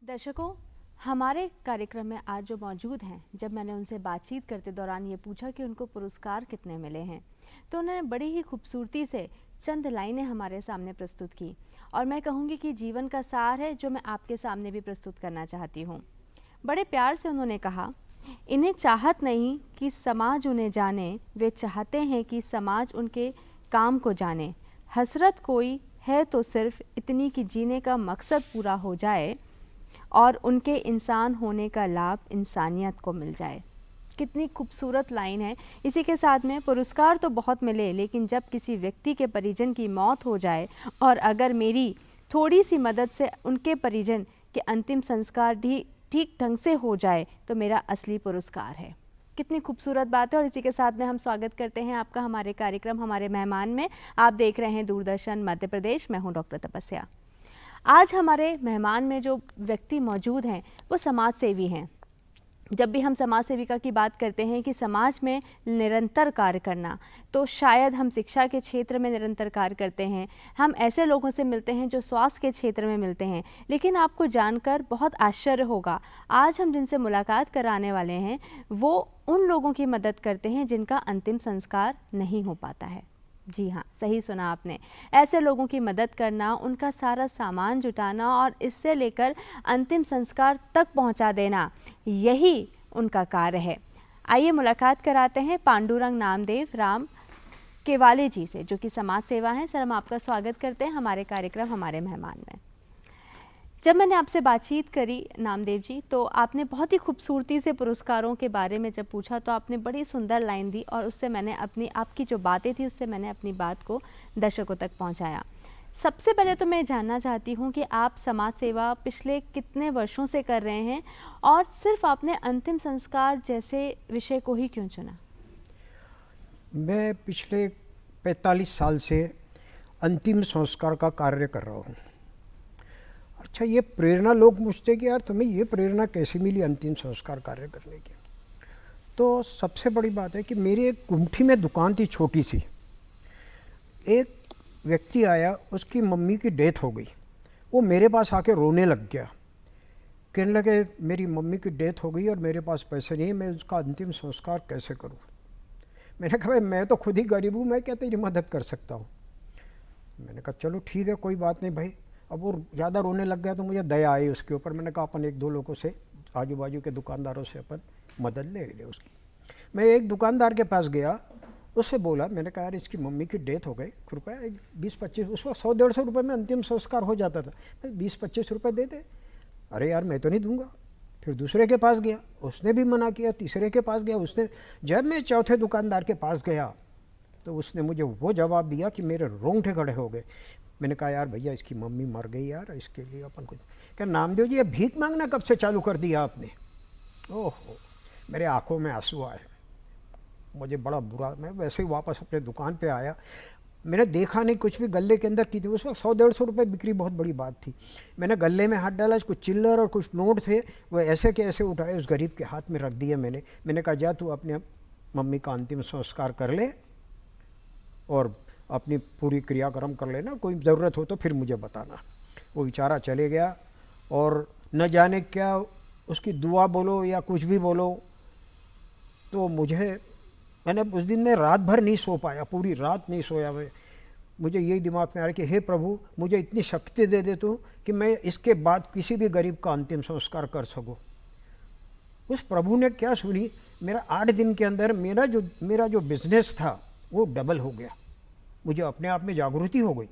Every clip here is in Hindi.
दर्शकों, हमारे कार्यक्रम में आज जो मौजूद हैं, जब मैंने उनसे बातचीत करते दौरान ये पूछा कि उनको पुरस्कार कितने मिले हैं, तो उन्होंने बड़ी ही खूबसूरती से चंद लाइनें हमारे सामने प्रस्तुत की और मैं कहूँगी कि जीवन का सार है जो मैं आपके सामने भी प्रस्तुत करना चाहती हूँ। बड़े प्यार से उन्होंने कहा, इन्हें चाहत नहीं कि समाज उन्हें जाने, वे चाहते हैं कि समाज उनके काम को जाने। हसरत कोई है तो सिर्फ इतनी कि जीने का मकसद पूरा हो जाए और उनके इंसान होने का लाभ इंसानियत को मिल जाए। कितनी खूबसूरत लाइन है। इसी के साथ में पुरस्कार तो बहुत मिले, लेकिन जब किसी व्यक्ति के परिजन की मौत हो जाए और अगर मेरी थोड़ी सी मदद से उनके परिजन के अंतिम संस्कार भी ठीक ढंग से हो जाए तो मेरा असली पुरस्कार है। कितनी खूबसूरत बात है। और इसी के साथ में हम स्वागत करते हैं आपका हमारे कार्यक्रम हमारे मेहमान में। आप देख रहे हैं दूरदर्शन मध्य प्रदेश। मैं हूं डॉक्टर तपस्या। आज हमारे मेहमान में जो व्यक्ति मौजूद हैं वो समाज सेवी हैं। जब भी हम समाज सेविका की बात करते हैं कि समाज में निरंतर कार्य करना, तो शायद हम शिक्षा के क्षेत्र में निरंतर कार्य करते हैं, हम ऐसे लोगों से मिलते हैं जो स्वास्थ्य के क्षेत्र में मिलते हैं। लेकिन आपको जानकर बहुत आश्चर्य होगा, आज हम जिनसे मुलाकात कराने वाले हैं वो उन लोगों की मदद करते हैं जिनका अंतिम संस्कार नहीं हो पाता है। जी हाँ, सही सुना आपने। ऐसे लोगों की मदद करना, उनका सारा सामान जुटाना और इससे लेकर अंतिम संस्कार तक पहुंचा देना, यही उनका कार्य है। आइए मुलाकात कराते हैं पांडुरंग नामदेव राम केवाले जी से, जो कि समाज सेवा हैं। सर, हम आपका स्वागत करते हैं हमारे कार्यक्रम हमारे मेहमान में। जब मैंने आपसे बातचीत करी नामदेव जी, तो आपने बहुत ही खूबसूरती से पुरस्कारों के बारे में जब पूछा तो आपने बड़ी सुंदर लाइन दी और उससे मैंने आपकी जो बातें थी उससे मैंने अपनी बात को दर्शकों तक पहुंचाया। सबसे पहले तो मैं जानना चाहती हूं कि आप समाज सेवा पिछले कितने वर्षों से कर रहे हैं और सिर्फ आपने अंतिम संस्कार जैसे विषय को ही क्यों चुना? मैं पिछले 45 साल से अंतिम संस्कार का कार्य कर रहा हूँ। अच्छा, ये प्रेरणा लोग पूछते कि यार तुम्हें ये प्रेरणा कैसे मिली अंतिम संस्कार कार्य करने की? तो सबसे बड़ी बात है कि मेरी एक गुमठी में दुकान थी छोटी सी। एक व्यक्ति आया, उसकी मम्मी की डेथ हो गई। वो मेरे पास आके रोने लग गया, कहने लगे मेरी मम्मी की डेथ हो गई और मेरे पास पैसे नहीं है, मैं उसका अंतिम संस्कार कैसे करूँ? मैंने कहा भाई मैं तो खुद ही गरीब हूँ, मैं क्या तेरी मदद कर सकता हूँ? मैंने कहा चलो ठीक है, कोई बात नहीं भाई। अब वो ज़्यादा रोने लग गया तो मुझे दया आई उसके ऊपर। मैंने कहा अपन एक दो लोगों से, आजू बाजू के दुकानदारों से अपन मदद ले ले उसकी। मैं एक दुकानदार के पास गया, उससे बोला, मैंने कहा यार इसकी मम्मी की डेथ हो गई, कृपया 20-25, उस वक्त 100-150 रुपये में अंतिम संस्कार हो जाता था, 20-25 रुपये दे दे। अरे यार मैं तो नहीं दूंगा। फिर दूसरे के पास गया, उसने भी मना किया। तीसरे के पास गया, उसने। जब मैं चौथे दुकानदार के पास गया तो उसने मुझे वो जवाब दिया कि मेरे रोंगटे खड़े हो गए। मैंने कहा यार भैया इसकी मम्मी मर गई यार, इसके लिए अपन कुछ। क्या नामदेव जी, ये भीख मांगना कब से चालू कर दिया आपने? ओहो, मेरे आंखों में आंसू आए, मुझे बड़ा बुरा। मैं वैसे ही वापस अपने दुकान पे आया, मैंने देखा नहीं कुछ भी गले के अंदर की थी। उस वक्त 100-150 रुपये बिक्री बहुत बड़ी बात थी। मैंने गले में हाथ डाला, कुछ चिल्लर और कुछ नोट थे, वो ऐसे के ऐसे उठाए उस गरीब के हाथ में रख दिए। मैंने कहा जा तू अपने मम्मी का अंतिम संस्कार कर ले और अपनी पूरी क्रियाक्रम कर लेना, कोई ज़रूरत हो तो फिर मुझे बताना। वो बेचारा चले गया और न जाने क्या उसकी दुआ बोलो या कुछ भी बोलो, तो मैंने उस दिन में रात भर नहीं सो पाया, पूरी रात नहीं सोया। मुझे यही दिमाग में आ रहा कि हे प्रभु, मुझे इतनी शक्ति दे दे तू कि मैं इसके बाद किसी भी गरीब का अंतिम संस्कार कर सकूं। उस प्रभु ने क्या सुनी, मेरा 8 दिन के अंदर मेरा जो बिजनेस था वो डबल हो गया। मुझे अपने आप में जागृति हो गई,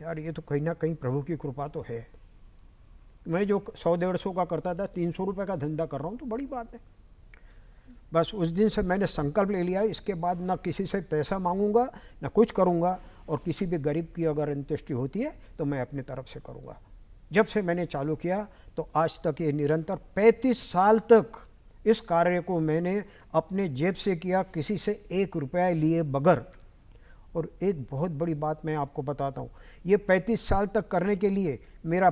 यार ये तो कहीं ना कहीं प्रभु की कृपा तो है। मैं जो 100-150 का करता था, 300 रुपये का धंधा कर रहा हूँ, तो बड़ी बात है। बस उस दिन से मैंने संकल्प ले लिया, इसके बाद ना किसी से पैसा मांगूंगा, ना कुछ करूंगा, और किसी भी गरीब की अगर अंत्येष्टि होती है तो मैं अपनी तरफ से करूंगा। जब से मैंने चालू किया तो आज तक ये निरंतर 35 साल तक इस कार्य को मैंने अपने जेब से किया, किसी से 1 रुपया लिए बगैर। और एक बहुत बड़ी बात मैं आपको बताता हूँ, ये 35 साल तक करने के लिए मेरा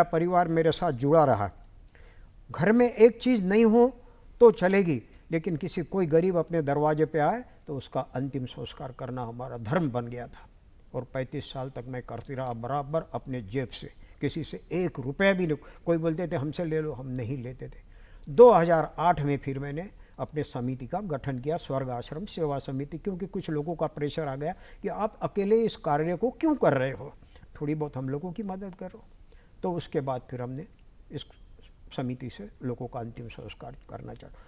परिवार मेरे साथ जुड़ा रहा। घर में एक चीज़ नहीं हो तो चलेगी, लेकिन कोई गरीब अपने दरवाजे पे आए तो उसका अंतिम संस्कार करना हमारा धर्म बन गया था। और 35 साल तक मैं करती रहा बराबर अपने जेब से, किसी से 1 रुपया भी नहीं। कोई बोलते थे हमसे ले लो, हम नहीं लेते थे। 2008 में फिर मैंने अपने समिति का गठन किया, स्वर्ग आश्रम सेवा समिति, क्योंकि कुछ लोगों का प्रेशर आ गया कि आप अकेले इस कार्य को क्यों कर रहे हो, थोड़ी बहुत हम लोगों की मदद करो। तो उसके बाद फिर हमने इस समिति से लोगों का अंतिम संस्कार करना चाहा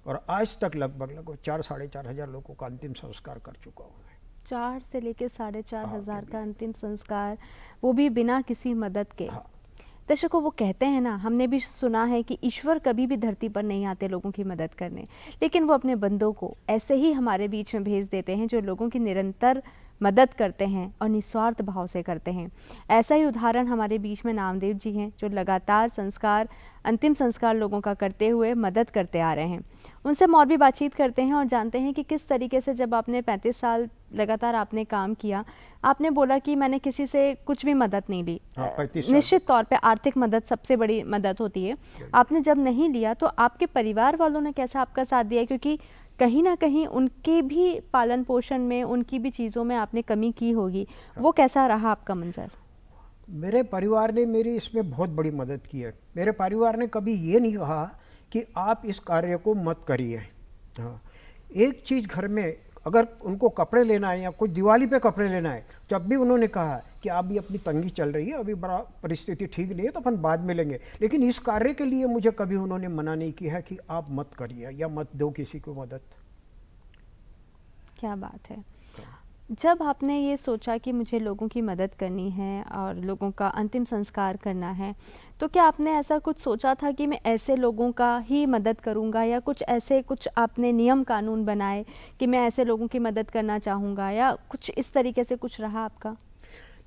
और आज तक लगभग 4-4.5 हजार लोगों का अंतिम संस्कार कर चुका हूँ मैं। 4 से लेकर 4.5 हाँ, हजार का अंतिम संस्कार, वो भी बिना किसी मदद के। हाँ। दर्शकों, वो कहते हैं ना, हमने भी सुना है कि ईश्वर कभी भी धरती पर नहीं आते लोगों की मदद करने, लेकिन वो अपने बंदों को ऐसे ही हमारे बीच में भेज देते हैं जो लोगों की निरंतर मदद करते हैं और निस्वार्थ भाव से करते हैं। ऐसा ही उदाहरण हमारे बीच में नामदेव जी हैं, जो लगातार अंतिम संस्कार लोगों का करते हुए मदद करते आ रहे हैं। उनसे हम और भी बातचीत करते हैं और जानते हैं कि किस तरीके से जब आपने 35 साल लगातार आपने काम किया, आपने बोला कि मैंने किसी से कुछ भी मदद नहीं ली। हाँ, 35 साल। निश्चित तौर पे आर्थिक मदद सबसे बड़ी मदद होती है। आपने जब नहीं लिया तो आपके परिवार वालों ने कैसा आपका साथ दिया, क्योंकि कहीं ना कहीं उनके भी पालन पोषण में, उनकी भी चीज़ों में आपने कमी की होगी। वो कैसा रहा आपका मंजर? मेरे परिवार ने मेरी इसमें बहुत बड़ी मदद की है। मेरे परिवार ने कभी ये नहीं कहा कि आप इस कार्य को मत करिए। हाँ, एक चीज़ घर में अगर उनको कपड़े लेना है या कुछ दिवाली पे कपड़े लेना है, जब भी उन्होंने कहा कि अभी अपनी तंगी चल रही है, अभी बड़ा परिस्थिति ठीक नहीं है, तो अपन बाद में लेंगे, लेकिन इस कार्य के लिए मुझे कभी उन्होंने मना नहीं किया है कि आप मत करिए या मत दो किसी को मदद। क्या बात है। जब आपने ये सोचा कि मुझे लोगों की मदद करनी है और लोगों का अंतिम संस्कार करना है, तो क्या आपने ऐसा कुछ सोचा था कि मैं ऐसे लोगों का ही मदद करूंगा, या कुछ आपने नियम कानून बनाए कि मैं ऐसे लोगों की मदद करना चाहूँगा, या कुछ इस तरीके से कुछ रहा आपका?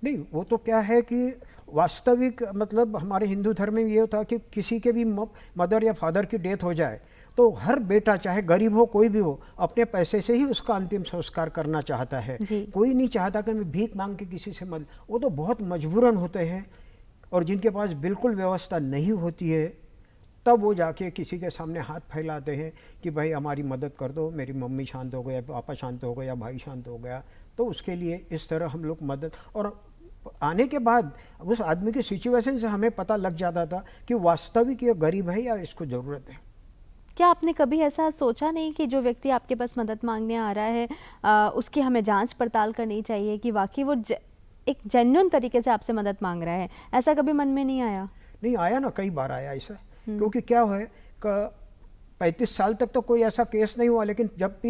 नहीं, वो तो क्या है कि वास्तविक मतलब हमारे हिंदू धर्म में ये होता है कि किसी के भी मदर या फादर की डेथ हो जाए तो हर बेटा, चाहे गरीब हो कोई भी हो, अपने पैसे से ही उसका अंतिम संस्कार करना चाहता है। कोई नहीं चाहता कि मैं भीख मांग के किसी से मदद। वो तो बहुत मजबूरन होते हैं, और जिनके पास बिल्कुल व्यवस्था नहीं होती है तब वो जाके किसी के सामने हाथ फैलाते हैं कि भाई हमारी मदद कर दो, मेरी मम्मी शांत हो गया, पापा शांत हो गया, भाई शांत हो गया। तो उसके लिए इस तरह हम लोग मदद, और आने के बाद उस आदमी की सिचुएशन से हमें पता लग जाता था कि वास्तविक ये गरीब है या इसको ज़रूरत है। क्या आपने कभी ऐसा सोचा नहीं कि जो व्यक्ति आपके पास मदद मांगने आ रहा है, उसकी हमें जांच पड़ताल करनी चाहिए कि वाकई वो एक जेन्युइन तरीके से आपसे मदद मांग रहा है? ऐसा कभी मन में नहीं आया? नहीं आया ना, कई बार आया ऐसा। क्योंकि क्या है, 35 साल तक तो कोई ऐसा केस नहीं हुआ, लेकिन जब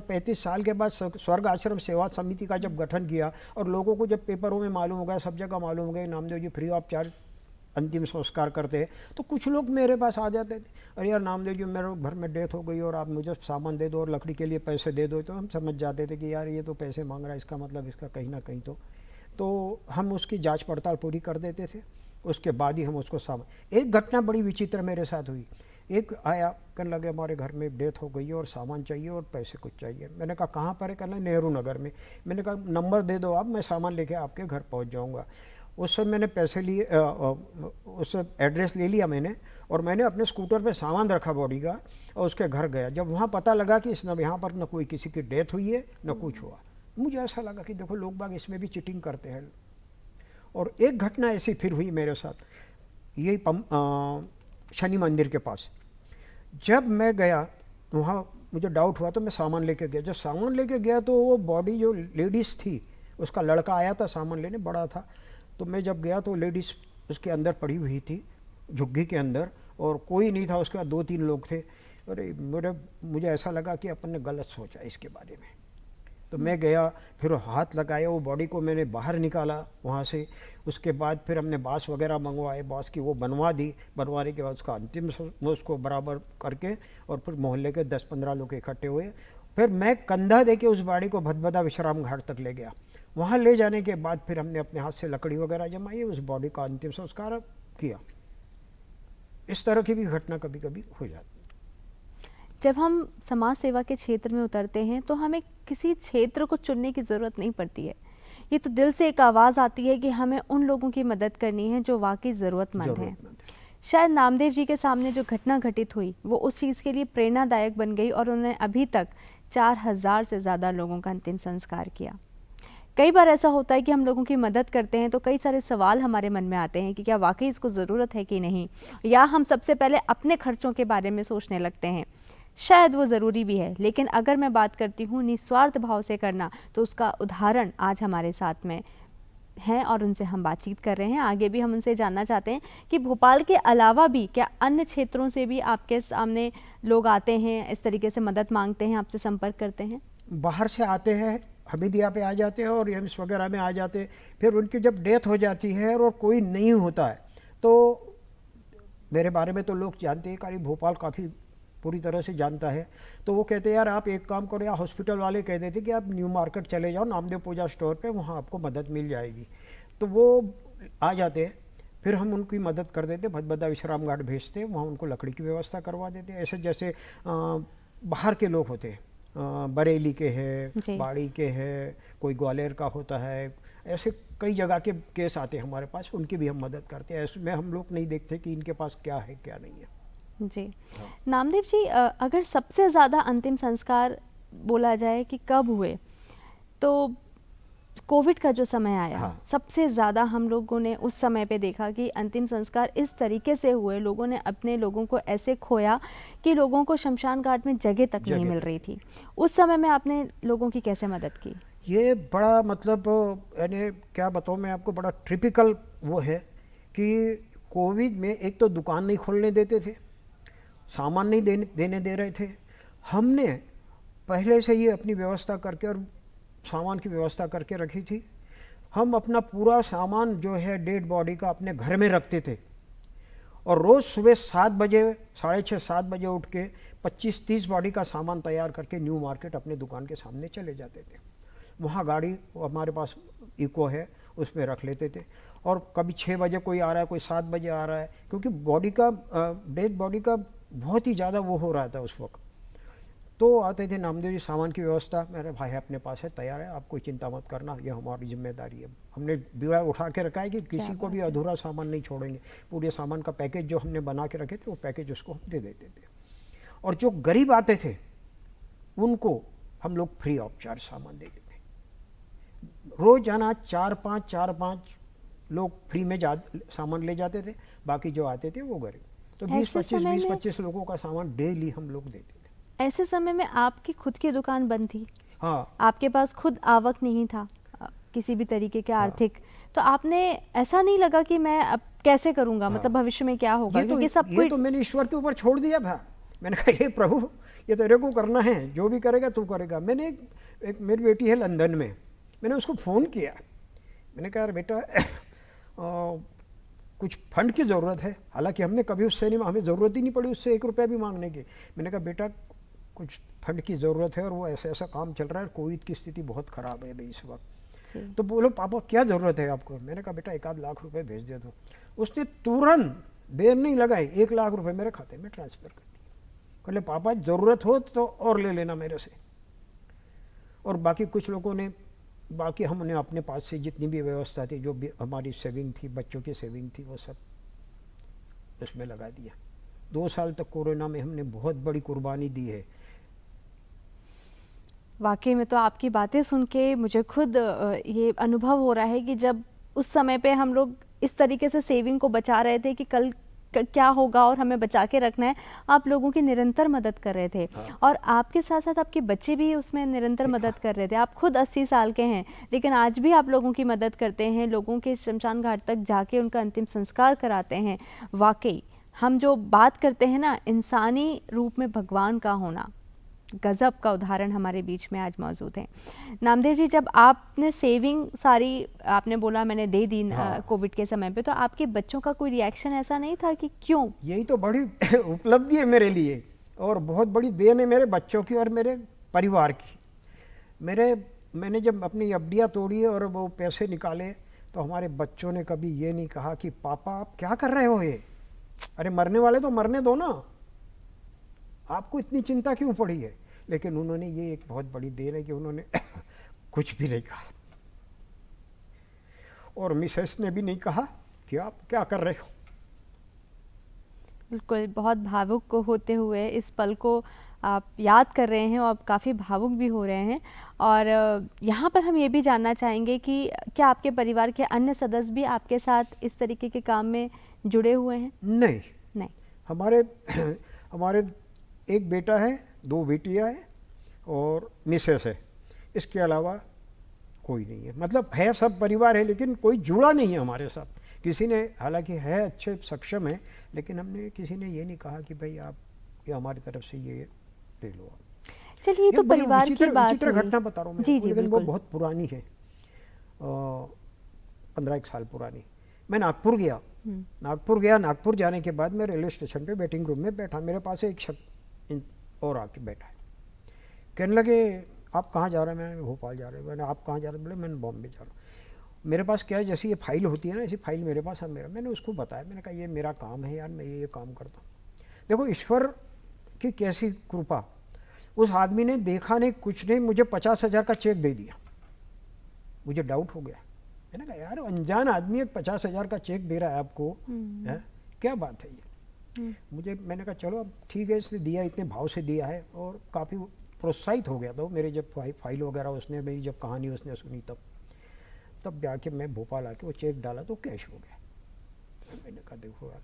35 साल के बाद स्वर्ग आश्रम सेवा समिति का जब गठन किया और लोगों को जब पेपरों में मालूम हो गया, सब जगह मालूम हो गया, Namdev ji free of charge अंतिम संस्कार करते हैं, तो कुछ लोग मेरे पास आ जाते थे, अरे यार नामदेव जी मेरे घर में डेथ हो गई और आप मुझे सामान दे दो और लकड़ी के लिए पैसे दे दो। तो हम समझ जाते थे कि यार ये तो पैसे मांग रहा है, इसका मतलब इसका कहीं ना कहीं तो हम उसकी जांच पड़ताल पूरी कर देते थे। उसके बाद ही हम उसको सामान। एक घटना बड़ी विचित्र मेरे साथ हुई। एक आया, कहने लगे हमारे घर में डेथ हो गई है और सामान चाहिए और पैसे कुछ चाहिए। मैंने कहा कहाँ पर है? कहना नेहरू नगर में। मैंने कहा नंबर दे दो आप, मैं सामान लेके आपके घर पहुँच जाऊँगा। उससे मैंने पैसे लिए, उससे एड्रेस ले लिया मैंने, और मैंने अपने स्कूटर पे सामान रखा बॉडी का और उसके घर गया। जब वहाँ पता लगा कि यहाँ पर न कोई किसी की डेथ हुई है न कुछ हुआ, मुझे ऐसा लगा कि देखो लोग बाग इसमें भी चीटिंग करते हैं। और एक घटना ऐसी फिर हुई मेरे साथ, यही शनि मंदिर के पास। जब मैं गया वहाँ, मुझे डाउट हुआ तो मैं सामान लेके गया। जब सामान लेके गया तो वो बॉडी जो लेडीज़ थी, उसका लड़का आया था सामान लेने, बड़ा था। तो मैं जब गया तो लेडीज़ उसके अंदर पड़ी हुई थी, झुग्गी के अंदर, और कोई नहीं था। उसके बाद 2-3 लोग थे। अरे मुझे ऐसा लगा कि अपन ने गलत सोचा इसके बारे में। तो मैं गया, फिर हाथ लगाया, वो बॉडी को मैंने बाहर निकाला वहाँ से। उसके बाद फिर हमने बाँस वगैरह मंगवाए, बाँस की वो बनवा दी। बनवाने के बाद उसका अंतिम उसको बराबर करके, और फिर मोहल्ले के 10-15 लोग इकट्ठे हुए। फिर मैं कंधा दे के उस बॉडी को भदभदा विश्राम घाट तक ले गया। वहाँ ले जाने के बाद फिर हमने अपने हाथ से लकड़ी वगैरह जमाई, उस बॉडी का अंतिम संस्कार किया। इस तरह की भी घटना कभी कभी हो जाती। जब हम समाज सेवा के क्षेत्र में उतरते हैं तो हमें किसी क्षेत्र को चुनने की ज़रूरत नहीं पड़ती है। ये तो दिल से एक आवाज़ आती है कि हमें उन लोगों की मदद करनी है जो वाकई ज़रूरतमंद हैं। शायद नामदेव जी के सामने जो घटना घटित हुई वो उस चीज़ के लिए प्रेरणादायक बन गई और उन्होंने अभी तक 4000 से ज़्यादा लोगों का अंतिम संस्कार किया। कई बार ऐसा होता है कि हम लोगों की मदद करते हैं तो कई सारे सवाल हमारे मन में आते हैं कि क्या वाकई इसको ज़रूरत है कि नहीं, या हम सबसे पहले अपने खर्चों के बारे में सोचने लगते हैं। शायद वो ज़रूरी भी है, लेकिन अगर मैं बात करती हूँ निस्वार्थ भाव से करना, तो उसका उदाहरण आज हमारे साथ में हैं और उनसे हम बातचीत कर रहे हैं। आगे भी हम उनसे जानना चाहते हैं कि भोपाल के अलावा भी क्या अन्य क्षेत्रों से भी आपके सामने लोग आते हैं, इस तरीके से मदद मांगते हैं, आपसे संपर्क करते हैं? बाहर से आते हैं, हमीदिया पे आ जाते हैं और एम्स वगैरह में आ जाते हैं। फिर उनकी जब डेथ हो जाती है और कोई नहीं होता है तो मेरे बारे में तो लोग जानते हैं, कारी भोपाल काफ़ी पूरी तरह से जानता है। तो वो कहते हैं यार आप एक काम करो, या हॉस्पिटल वाले कहते थे कि आप न्यू मार्केट चले जाओ नामदेव पूजा स्टोर पे, वहाँ आपको मदद मिल जाएगी। तो वो आ जाते हैं, फिर हम उनकी मदद कर देते, भदभदा विश्राम घाट भेजते, वहाँ उनको लकड़ी की व्यवस्था करवा देते। ऐसे जैसे बाहर के लोग होते हैं, बरेली के हैं, बाड़ी के हैं, कोई ग्वालियर का होता है, ऐसे कई जगह के केस आते हैं हमारे पास, उनकी भी हम मदद करते हैं। इसमें हम लोग नहीं देखते कि इनके पास क्या है क्या नहीं है। जी नामदेव जी, अगर सबसे ज़्यादा अंतिम संस्कार बोला जाए कि कब हुए, तो कोविड का जो समय आया, हाँ। सबसे ज़्यादा हम लोगों ने उस समय पे देखा कि अंतिम संस्कार इस तरीके से हुए, लोगों ने अपने लोगों को ऐसे खोया कि लोगों को शमशान घाट में जगह तक नहीं मिल रही थी। उस समय में आपने लोगों की कैसे मदद की? ये बड़ा मतलब यानी क्या बताऊँ मैं आपको, बड़ा ट्रिपिकल वो है कि कोविड में एक तो दुकान नहीं खोलने देते थे, सामान नहीं देने दे रहे थे। हमने पहले से ही अपनी व्यवस्था करके और सामान की व्यवस्था करके रखी थी। हम अपना पूरा सामान जो है डेड बॉडी का अपने घर में रखते थे और रोज़ सुबह 7 बजे, 6:30 7 बजे उठ के 25-30 बॉडी का सामान तैयार करके न्यू मार्केट अपने दुकान के सामने चले जाते थे। वहाँ गाड़ी हमारे पास इको है, उसमें रख लेते थे। और कभी 6 बजे कोई आ रहा है, कोई 7 बजे आ रहा है, क्योंकि बॉडी का डेड बॉडी का बहुत ही ज़्यादा वो हो रहा था उस वक्त। तो आते थे, नामदेव जी सामान की व्यवस्था मेरे भाई अपने पास है, तैयार है, आप कोई चिंता मत करना, ये हमारी जिम्मेदारी है। हमने बीड़ा उठा के रखा है कि किसी को भी अधूरा सामान नहीं छोड़ेंगे। पूरे सामान का पैकेज जो हमने बना के रखे थे, वो पैकेज उसको हम दे देते थे। और जो गरीब आते थे उनको हम लोग फ्री ऑफ चार्ज सामान देते थे। रोज़ाना 4-5 लोग फ्री में सामान ले जाते थे, बाकी जो आते थे वो गरीब। तो 20-25 लोगों का सामान डेली हम लोग देते थे। ऐसे समय में आपकी खुद की दुकान बंद थी, हाँ, आपके पास खुद आवक नहीं था किसी भी तरीके के आर्थिक, तो आपने ऐसा नहीं लगा कि मैं अब कैसे करूंगा, मतलब भविष्य में क्या होगा? क्योंकि सब ये तो मैंने ईश्वर के ऊपर छोड़ दिया था। मैंने कहा हे प्रभु, ये तेरे को करना है, जो भी करेगा तू करेगा। मैंने एक मेरी बेटी है लंदन में, मैंने उसको फ़ोन किया, मैंने कहा यार बेटा कुछ फंड की ज़रूरत है। हालांकि हमने कभी उससे नहीं, हमें ज़रूरत ही नहीं पड़ी उससे 1 रुपया भी मांगने की। मैंने कहा बेटा कुछ फंड की ज़रूरत है और वो ऐसा ऐसा काम चल रहा है, कोविड की स्थिति बहुत ख़राब है भाई इस वक्त। तो बोलो पापा क्या ज़रूरत है आपको? मैंने कहा बेटा 1-8 लाख रुपए भेज दे दो। उसने तुरंत देर नहीं लगाई 1 लाख रुपए मेरे खाते में ट्रांसफ़र कर दिए। कहले पापा ज़रूरत हो तो और ले लेना मेरे से। और बाकी कुछ लोगों ने, बाकी हमने अपने पास से जितनी भी व्यवस्था थी, जो भी हमारी सेविंग थी, बच्चों की सेविंग थी, वो सब उसमें लगा दिया। 2 साल तक कोरोना में हमने बहुत बड़ी कुर्बानी दी है। वाकई में तो आपकी बातें सुन के मुझे खुद ये अनुभव हो रहा है कि जब उस समय पे हम लोग इस तरीके से सेविंग को बचा रहे थे कि कल क्या होगा और हमें बचा के रखना है, आप लोगों की निरंतर मदद कर रहे थे। हाँ। और आपके साथ साथ आपके बच्चे भी उसमें निरंतर मदद कर रहे थे। आप खुद 80 साल के हैं, लेकिन आज भी आप लोगों की मदद करते हैं, लोगों के शमशान घाट तक जाके उनका अंतिम संस्कार कराते हैं। वाकई हम जो बात करते हैं ना, इंसानी रूप में भगवान का होना, गज़ब का उदाहरण हमारे बीच में आज मौजूद है। नामदेव जी, जब आपने सेविंग सारी आपने बोला मैंने दे दी कोविड के समय पे, तो आपके बच्चों का कोई रिएक्शन ऐसा नहीं था कि क्यों? यही तो बड़ी उपलब्धि है मेरे लिए और बहुत बड़ी देन है मेरे बच्चों की और मेरे परिवार की। मैंने जब अपनी एफडियाँ तोड़ी और वो पैसे निकाले, तो हमारे बच्चों ने कभी ये नहीं कहा कि पापा आप क्या कर रहे हो, ये अरे मरने वाले तो मरने दो ना, आपको इतनी चिंता क्यों पड़ी है। लेकिन उन्होंने, ये एक बहुत बड़ी देन है कि उन्होंने कुछ भी नहीं कहा। और मिसेस ने भी नहीं कहा कि आप क्या कर रहे हो। बिल्कुल, बहुत भावुक होते हुए इस पल को आप याद कर रहे हैं और काफ़ी भावुक भी हो रहे हैं। और यहाँ पर हम ये भी जानना चाहेंगे कि क्या आपके परिवार के अन्य सदस्य भी आपके साथ इस तरीके के काम में जुड़े हुए हैं? नहीं, नहीं। हमारे हमारे एक बेटा है, 2 बेटियां हैं और मिसेस है। इसके अलावा कोई नहीं है। मतलब है, सब परिवार है, लेकिन कोई जुड़ा नहीं है हमारे साथ। किसी ने, हालांकि है अच्छे सक्षम है, लेकिन हमने किसी ने ये नहीं कहा कि भाई आप ये हमारी तरफ से ये ले लो। चलिए, तो बड़ी परिवार की बात विचित्र हुई। घटना बता रहा हूँ मैं जी आपको, जी लेकिन वो बिल्कुल। बहुत पुरानी है, 15 साल पुरानी। मैं नागपुर गया। नागपुर जाने के बाद मैं रेलवे स्टेशन पे वेटिंग रूम में बैठा। मेरे पास एक शख्स और आके बैठा है। कहने लगे आप कहाँ जा रहे हैं? मैंने भोपाल जा रहे हैं। मैंने आप कहाँ जा रहे हैं? बोले मैं बॉम्बे जा रहा हूँ। मेरे पास क्या है, जैसी ये फाइल होती है ना, ऐसी फाइल मेरे पास है। मैंने उसको बताया, मैंने कहा ये मेरा काम है यार, मैं ये काम करता हूँ। देखो ईश्वर की कैसी कृपा, उस आदमी ने देखा नहीं कुछ नहीं, मुझे 50,000 का चेक दे दिया। मुझे डाउट हो गया। मैंने कहा यार अनजान आदमी एक 50,000 का चेक दे रहा है आपको, है क्या बात है ये? मैंने कहा चलो अब ठीक है, इसने दिया, इतने भाव से दिया है। और काफ़ी प्रोत्साहित हो गया था मेरे, जब फाइल वगैरह उसने, मेरी जब कहानी उसने सुनी, तब जाके मैं भोपाल आके वो चेक डाला तो कैश हो गया। मैंने कहा देखो यार,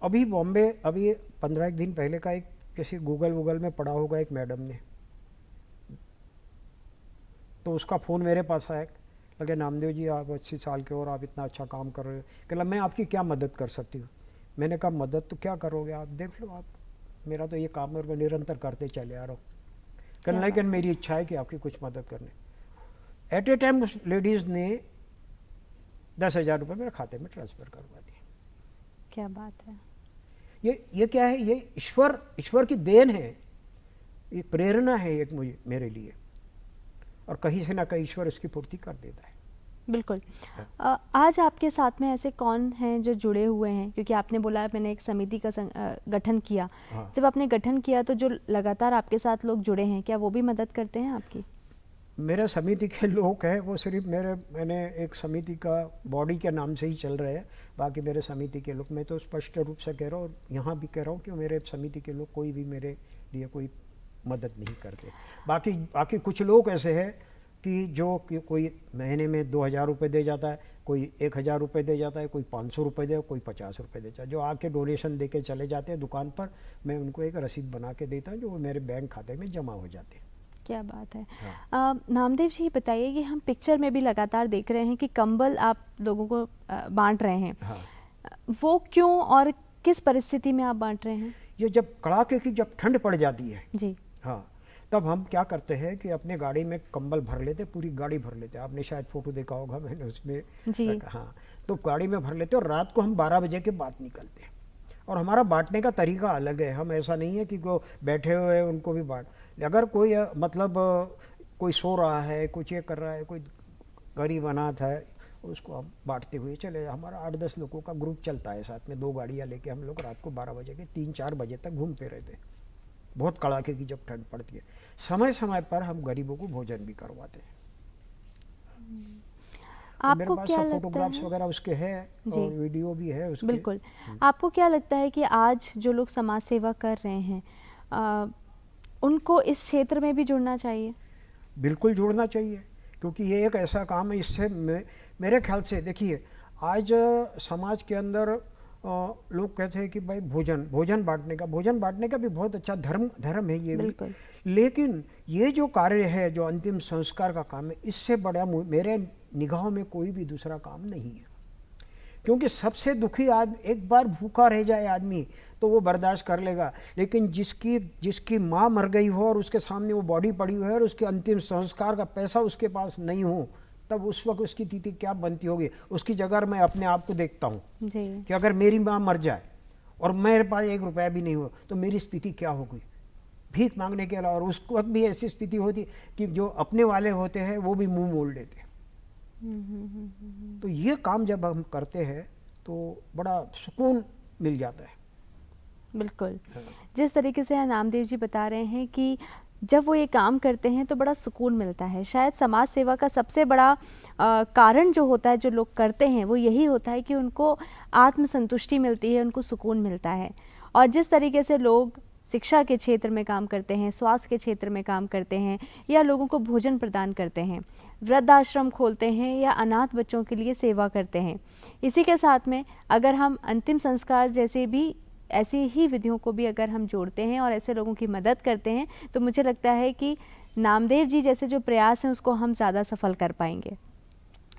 अभी बॉम्बे, अभी 15 दिन पहले का एक किसी गूगल में पढ़ा होगा एक मैडम ने, तो उसका फ़ोन मेरे पास आया। लगे नामदेव जी आप 80 साल के और आप इतना अच्छा काम कर रहे हो, कहला मैं आपकी क्या मदद कर सकती हूँ? मैंने कहा मदद तो क्या करोगे आप, देख लो आप, मेरा तो ये काम है, मैं निरंतर करते चले आ रहा हूँ। कहने लेकिन मेरी इच्छा है कि आपकी कुछ मदद करने। एट ए टाइम उस लेडीज़ ने 10,000 रुपये मेरे खाते में ट्रांसफ़र करवा दिए। क्या बात है। ये क्या है? ये ईश्वर की देन है, ये प्रेरणा है एक मेरे लिए, और कहीं से ना कहीं ईश्वर इसकी पूर्ति कर देता है। बिल्कुल। आज आपके साथ में ऐसे कौन हैं जो जुड़े हुए हैं? क्योंकि आपने बोला मैंने एक समिति का गठन किया। हाँ। जब आपने गठन किया तो जो लगातार आपके साथ लोग जुड़े हैं, क्या वो भी मदद करते हैं आपकी? मेरे समिति के लोग हैं वो सिर्फ मैंने एक समिति का बॉडी के नाम से ही चल रहे हैं। बाकी मेरे समिति के लोग, मैं तो स्पष्ट रूप से कह रहा हूँ, यहाँ भी कह रहा हूँ कि मेरे समिति के लोग कोई भी मेरे लिए कोई मदद नहीं करते। बाकी कुछ लोग ऐसे हैं कि कोई महीने में 2,000 रुपये दे जाता है, कोई 1,000 रुपये दे जाता है, कोई 500 रुपये दे, कोई 50 रुपये देता है। जो आके डोनेशन दे के चले जाते हैं दुकान पर, मैं उनको एक रसीद बना के देता हूँ जो मेरे बैंक खाते में जमा हो जाते हैं। क्या बात है। हाँ। नामदेव जी बताइए कि हम पिक्चर में भी लगातार देख रहे हैं कि कंबल आप लोगों को बांट रहे हैं। हाँ। वो क्यों और किस परिस्थिति में आप बांट रहे हैं? ये जब कड़ाके की जब ठंड पड़ जाती है जी। हाँ, तब हम क्या करते हैं कि अपने गाड़ी में कंबल भर लेते, पूरी गाड़ी भर लेते। आपने शायद फोटो देखा होगा, मैंने उसमें जी। हाँ, तो गाड़ी में भर लेते और रात को हम 12 बजे के बाद निकलते हैं। और हमारा बांटने का तरीका अलग है। हम ऐसा नहीं है कि वो बैठे हुए हैं उनको भी बांट, अगर कोई मतलब कोई सो रहा है, कुछ ये कर रहा है, कोई गरीब अनाथ है, उसको हम बांटते हुए चले। हमारा 8-10 लोगों का ग्रुप चलता है साथ में, 2 गाड़ियाँ लेके हम लोग रात को 12 बजे के 3-4 बजे तक घूमते रहते। बहुत कड़ाके की जब ठंड पड़ती है, समय समय पर हम गरीबों को भोजन भी करवाते हैं। तो मेरे आपको पास क्या सब लगता फोटोग्राफ्स है? वगैरह उसके हैं और वीडियो भी है उसके। बिल्कुल। आपको क्या लगता है कि आज जो लोग समाज सेवा कर रहे हैं उनको इस क्षेत्र में भी जुड़ना चाहिए? बिल्कुल जुड़ना चाहिए, क्योंकि ये एक ऐसा काम है, इससे मेरे ख्याल से देखिए, आज समाज के अंदर लोग कहते हैं कि भाई भोजन बांटने का भी बहुत अच्छा धर्म है ये भी। लेकिन ये जो कार्य है, जो अंतिम संस्कार का काम है, इससे बड़ा मेरे निगाहों में कोई भी दूसरा काम नहीं है। क्योंकि सबसे दुखी आदमी, एक बार भूखा रह जाए आदमी तो वो बर्दाश्त कर लेगा, लेकिन जिसकी माँ मर गई हो और उसके सामने वो बॉडी पड़ी हुई है और उसके अंतिम संस्कार का पैसा उसके पास नहीं हो, तब उस वक्त उसकी स्थिति क्या बनती होगी। उसकी जगह मैं अपने आप को देखता हूँ कि अगर मेरी माँ मर जाए और मेरे पास 1 रुपया भी नहीं हो तो मेरी स्थिति क्या होगी, भीख मांगने के अलावा। और उस वक्त भी ऐसी स्थिति होती कि जो अपने वाले होते हैं वो भी मुंह मोड़ लेते हैं। तो ये काम जब हम करते हैं तो बड़ा सुकून मिल जाता है। बिल्कुल। जिस तरीके से नामदेव जी बता रहे हैं कि जब वो ये काम करते हैं तो बड़ा सुकून मिलता है। शायद समाज सेवा का सबसे बड़ा कारण जो होता है, जो लोग करते हैं, वो यही होता है कि उनको आत्मसंतुष्टि मिलती है, उनको सुकून मिलता है। और जिस तरीके से लोग शिक्षा के क्षेत्र में काम करते हैं, स्वास्थ्य के क्षेत्र में काम करते हैं, या लोगों को भोजन प्रदान करते हैं, वृद्धाश्रम खोलते हैं, या अनाथ बच्चों के लिए सेवा करते हैं। इसी के साथ में अगर हम अंतिम संस्कार जैसे भी ऐसी ही विधियों को भी अगर हम जोड़ते हैं और ऐसे लोगों की मदद करते हैं, तो मुझे लगता है कि नामदेव जी जैसे जो प्रयास हैं उसको हम ज़्यादा सफल कर पाएंगे।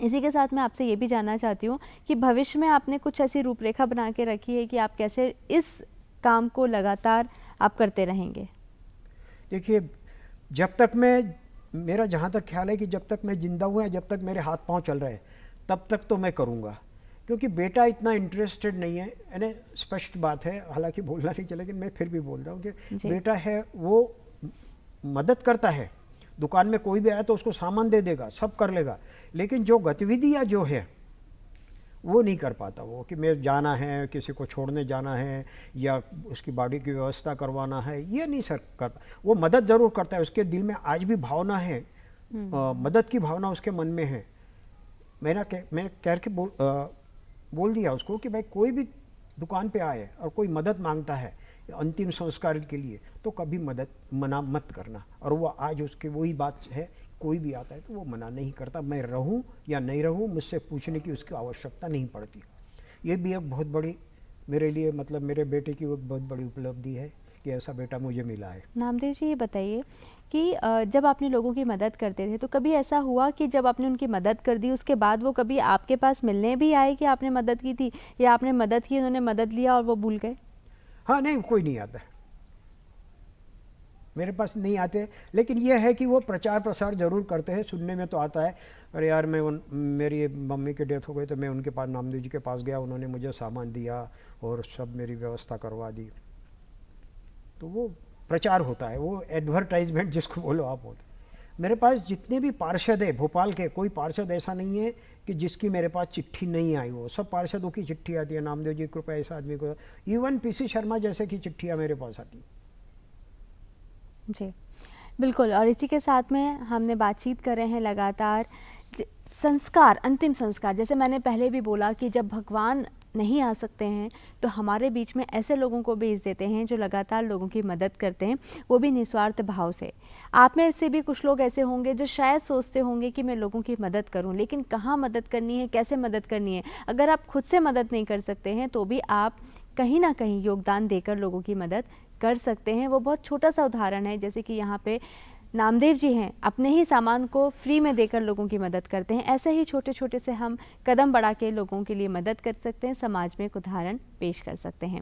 इसी के साथ मैं आपसे ये भी जानना चाहती हूँ कि भविष्य में आपने कुछ ऐसी रूपरेखा बना के रखी है कि आप कैसे इस काम को लगातार आप करते रहेंगे? देखिए, जब तक मैं, मेरा जहाँ तक ख्याल है कि जब तक मैं जिंदा हुआ, जब तक मेरे हाथ पांव चल रहे हैं, तब तक तो मैं करूँगा। क्योंकि बेटा इतना इंटरेस्टेड नहीं है, यानी स्पष्ट बात है, हालांकि बोलना नहीं चाहिए लेकिन मैं फिर भी बोल रहा हूँ कि बेटा है वो मदद करता है, दुकान में कोई भी आया तो उसको सामान दे देगा, सब कर लेगा, लेकिन जो गतिविधियाँ जो है वो नहीं कर पाता। वो कि मैं जाना है, किसी को छोड़ने जाना है, या उसकी बाड़ी की व्यवस्था करवाना है, ये नहीं सर कर। वो मदद ज़रूर करता है, उसके दिल में आज भी भावना है, मदद की भावना उसके मन में है। मैंने कह के बोल दिया उसको कि भाई कोई भी दुकान पे आए और कोई मदद मांगता है अंतिम संस्कार के लिए, तो कभी मना मत करना। और वो आज उसकी वही बात है, कोई भी आता है तो वो मना नहीं करता। मैं रहूं या नहीं रहूं, मुझसे पूछने की उसकी आवश्यकता नहीं पड़ती। ये भी एक बहुत बड़ी मेरे लिए, मतलब मेरे बेटे की एक बहुत बड़ी उपलब्धि है कि ऐसा बेटा मुझे मिला है। नामदेव जी, ये बताइए कि जब आपने लोगों की मदद करते थे तो कभी ऐसा हुआ कि जब आपने उनकी मदद कर दी उसके बाद वो कभी आपके पास मिलने भी आए कि आपने मदद की थी, या आपने मदद की, उन्होंने मदद लिया और वो भूल गए? हाँ, नहीं, कोई नहीं आता मेरे पास, नहीं आते। लेकिन ये है कि वो प्रचार प्रसार जरूर करते हैं। सुनने में तो आता है, अरे यार मेरी मम्मी की डेथ हो गई तो मैं उनके पास, नामदेव जी के पास गया, उन्होंने मुझे सामान दिया और सब मेरी व्यवस्था करवा दी। तो वो प्रचार होता है, वो एडवर्टाइजमेंट जिसको बोलो आप होता है। मेरे पास जितने भी पार्षद है भोपाल के, कोई पार्षद ऐसा नहीं है कि जिसकी मेरे पास चिट्ठी नहीं आई हो। सब पार्षदों की चिट्ठी आती है, नामदेव जी कृपया इस आदमी को, इवन पीसी शर्मा जैसे की चिट्ठियाँ मेरे पास आती। जी बिल्कुल। और इसी के साथ में हमने बातचीत कर रहे हैं लगातार संस्कार, अंतिम संस्कार। जैसे मैंने पहले भी बोला कि जब भगवान नहीं आ सकते हैं तो हमारे बीच में ऐसे लोगों को भेज देते हैं जो लगातार लोगों की मदद करते हैं, वो भी निस्वार्थ भाव से। आप में से भी कुछ लोग ऐसे होंगे जो शायद सोचते होंगे कि मैं लोगों की मदद करूं, लेकिन कहाँ मदद करनी है, कैसे मदद करनी है। अगर आप खुद से मदद नहीं कर सकते हैं तो भी आप कहीं ना कहीं योगदान देकर लोगों की मदद कर सकते हैं। वो बहुत छोटा सा उदाहरण है, जैसे कि यहाँ पे नामदेव जी हैं, अपने ही सामान को फ्री में देकर लोगों की मदद करते हैं। ऐसे ही छोटे छोटे से हम कदम बढ़ा के लोगों के लिए मदद कर सकते हैं, समाज में एक उदाहरण पेश कर सकते हैं।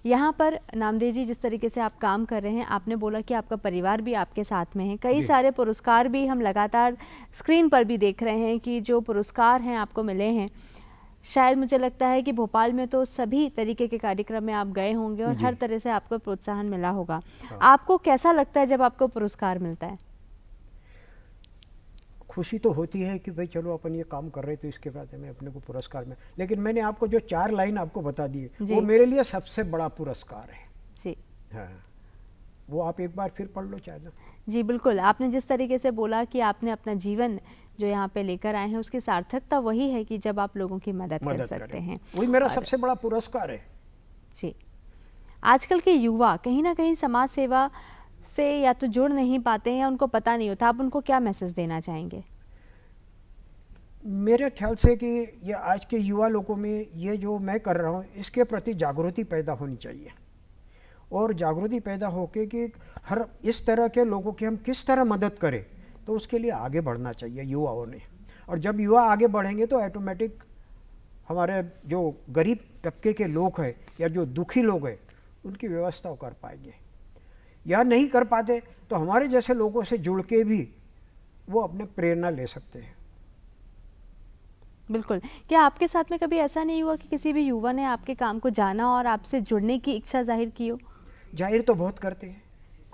यहाँ पर नामदेव जी जिस तरीके से आप काम कर रहे हैं, आपने बोला कि आपका परिवार भी आपके साथ में है, कई सारे पुरस्कार भी हम लगातार स्क्रीन पर भी देख रहे हैं कि जो पुरस्कार हैं आपको मिले हैं। शायद मुझे लगता है कि भोपाल में तो सभी तरीके के कार्यक्रम में आप गए होंगे और हर तरह से आपको प्रोत्साहन मिला होगा। हाँ। आपको कैसा लगता है जब आपको पुरस्कार मिलता है? खुशी तो होती है कि भाई चलो अपन ये काम कर रहे तो इसके बाद हमें अपने को पुरस्कार में, लेकिन मैंने आपको जो 4 लाइन आपको बता दी वो मेरे लिए सबसे बड़ा पुरस्कार है जी। हाँ, वो आप एक बार फिर पढ़ लो चाहे। जी बिल्कुल। आपने जिस तरीके से बोला कि आपने अपना जीवन जो यहाँ पे लेकर आए हैं उसकी सार्थकता वही है कि जब आप लोगों की मदद कर सकते हैं, वही मेरा सबसे बड़ा पुरस्कार है। जी। आजकल के युवा कहीं ना कहीं समाज सेवा से या तो जुड़ नहीं पाते हैं या उनको पता नहीं होता, आप उनको क्या मैसेज देना चाहेंगे? मेरे ख्याल से कि ये आज के युवा लोगों में ये जो मैं कर रहा हूँ इसके प्रति जागृति पैदा होनी चाहिए, और जागृति पैदा होके कि हर इस तरह के लोगों की हम किस तरह मदद करें, तो उसके लिए आगे बढ़ना चाहिए युवाओं ने। और जब युवा आगे बढ़ेंगे तो ऑटोमेटिक हमारे जो गरीब तबके के लोग हैं या जो दुखी लोग हैं उनकी व्यवस्था कर पाएंगे, या नहीं कर पाते तो हमारे जैसे लोगों से जुड़ के भी वो अपने प्रेरणा ले सकते हैं। बिल्कुल। क्या आपके साथ में कभी ऐसा नहीं हुआ कि किसी भी युवा ने आपके काम को जाना और आपसे जुड़ने की इच्छा जाहिर की हो? जाहिर तो बहुत करते हैं।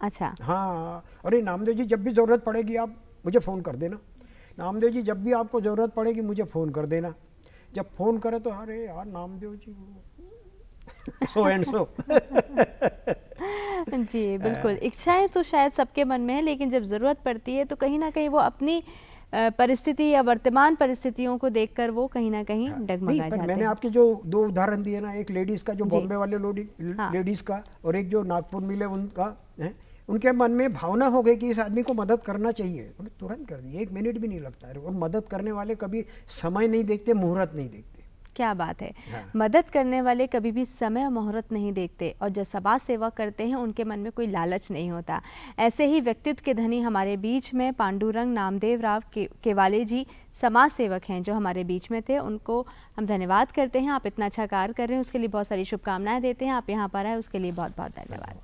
अच्छा। हाँ, अरे नामदेव जी जब भी ज़रूरत पड़ेगी आप मुझे फ़ोन कर देना, नामदेव जी जब भी आपको ज़रूरत पड़ेगी मुझे फ़ोन कर देना। जब फ़ोन करे तो अरे यार Namdev ji so and so. जी बिल्कुल। इच्छाएं तो शायद सबके मन में है, लेकिन जब ज़रूरत पड़ती है तो कहीं ना कहीं वो अपनी परिस्थिति या वर्तमान परिस्थितियों को देखकर वो कहीं ना कहीं डगमगा नहीं, जाते पर मैंने हैं। आपके जो 2 उदाहरण दिए ना, एक लेडीज़ का जो जी। बॉम्बे वाले हाँ। लेडीज़ का, और एक जो नागपुर मिले उनका है, उनके मन में भावना हो गई कि इस आदमी को मदद करना चाहिए, उन्हें तुरंत कर दी, 1 मिनट भी नहीं लगता है। और मदद करने वाले कभी समय नहीं देखते, मुहूर्त नहीं देखते। क्या बात है। हाँ। मदद करने वाले कभी भी समय और मुहूर्त नहीं देखते, और जो समाज सेवा करते हैं उनके मन में कोई लालच नहीं होता। ऐसे ही व्यक्तित्व के धनी हमारे बीच में पांडुरंग नामदेव राव केवाले जी समाज सेवक हैं, जो हमारे बीच में थे। उनको हम धन्यवाद करते हैं। आप इतना अच्छा कार्य कर रहे हैं, उसके लिए बहुत सारी शुभकामनाएं देते हैं। आप यहाँ पर आए उसके लिए बहुत बहुत धन्यवाद।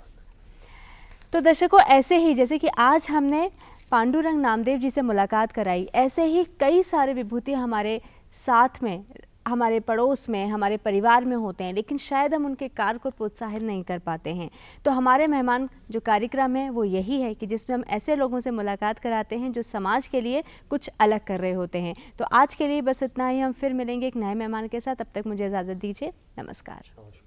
तो दर्शकों, ऐसे ही जैसे कि आज हमने पांडुरंग नामदेव जी से मुलाकात कराई, ऐसे ही कई सारे विभूति हमारे साथ में, हमारे पड़ोस में, हमारे परिवार में होते हैं, लेकिन शायद हम उनके कार्य को प्रोत्साहित नहीं कर पाते हैं। तो हमारे मेहमान जो कार्यक्रम है वो यही है कि जिसमें हम ऐसे लोगों से मुलाकात कराते हैं जो समाज के लिए कुछ अलग कर रहे होते हैं। तो आज के लिए बस इतना ही। हम फिर मिलेंगे एक नए मेहमान के साथ। तब तक मुझे इजाज़त दीजिए। नमस्कार।